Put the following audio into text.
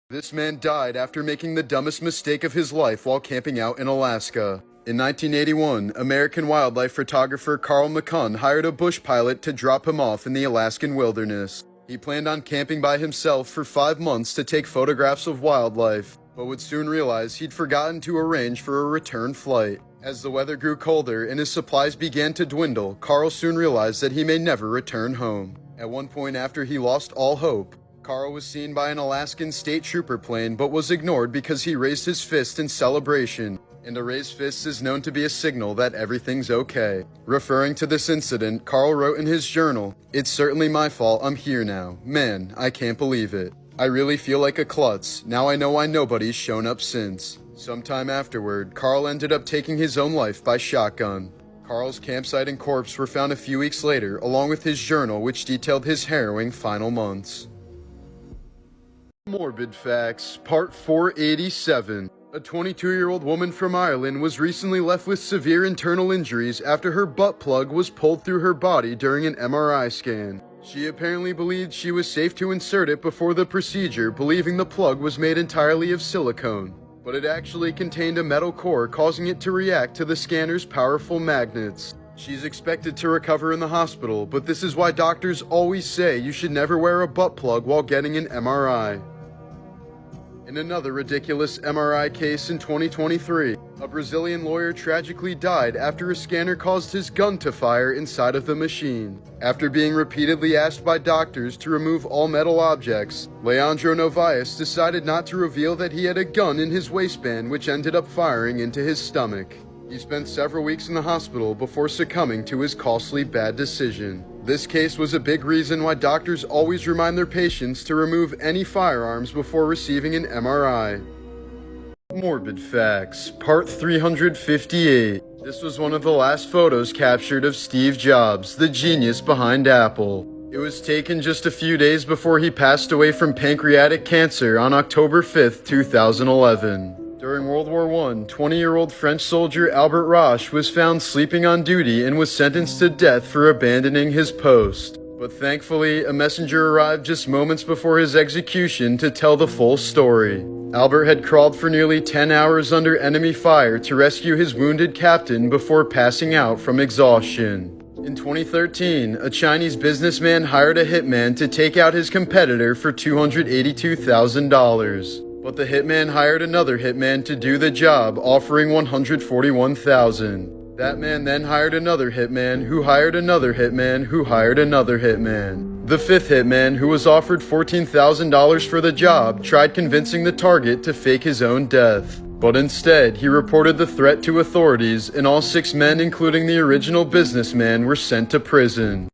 This man died after making the dumbest mistake of his life while camping out in Alaska. In 1981, American wildlife photographer Carl McCunn hired a bush pilot to drop him off in the Alaskan wilderness. He planned on camping by himself for 5 months to take photographs of wildlife, but would soon realize he'd forgotten to arrange for a return flight. As the weather grew colder and his supplies began to dwindle, Carl soon realized that he may never return home. At one point after he lost all hope, Carl was seen by an Alaskan state trooper plane but was ignored because he raised his fist in celebration, and a raised fist is known to be a signal that everything's okay. Referring to this incident, Carl wrote in his journal, "It's certainly my fault I'm here now. Man, I can't believe it. I really feel like a klutz. Now I know why nobody's shown up since." Sometime afterward, Carl ended up taking his own life by shotgun. Carl's campsite and corpse were found a few weeks later, along with his journal which detailed his harrowing final months. Morbid Facts, Part 487. A 22-year-old woman from Ireland was recently left with severe internal injuries after her butt plug was pulled through her body during an MRI scan. She apparently believed she was safe to insert it before the procedure, believing the plug was made entirely of silicone, but it actually contained a metal core, causing it to react to the scanner's powerful magnets. She's expected to recover in the hospital, but this is why doctors always say you should never wear a butt plug while getting an MRI. In another ridiculous MRI case in 2023, a Brazilian lawyer tragically died after a scanner caused his gun to fire inside of the machine. After being repeatedly asked by doctors to remove all metal objects, Leandro Novaes decided not to reveal that he had a gun in his waistband, which ended up firing into his stomach. He spent several weeks in the hospital before succumbing to his costly bad decision. This case was a big reason why doctors always remind their patients to remove any firearms before receiving an MRI. Morbid Facts, Part 358. This was one of the last photos captured of Steve Jobs, the genius behind Apple. It was taken just a few days before he passed away from pancreatic cancer on October 5, 2011. During World War I, 20-year-old French soldier Albert Roche was found sleeping on duty and was sentenced to death for abandoning his post. But thankfully, a messenger arrived just moments before his execution to tell the full story. Albert had crawled for nearly 10 hours under enemy fire to rescue his wounded captain before passing out from exhaustion. In 2013, a Chinese businessman hired a hitman to take out his competitor for $282,000. But the hitman hired another hitman to do the job, offering $141,000. That man then hired another hitman, who hired another hitman, who hired another hitman. The fifth hitman, who was offered $14,000 for the job, tried convincing the target to fake his own death. But instead, he reported the threat to authorities, and all 6 men, including the original businessman, were sent to prison.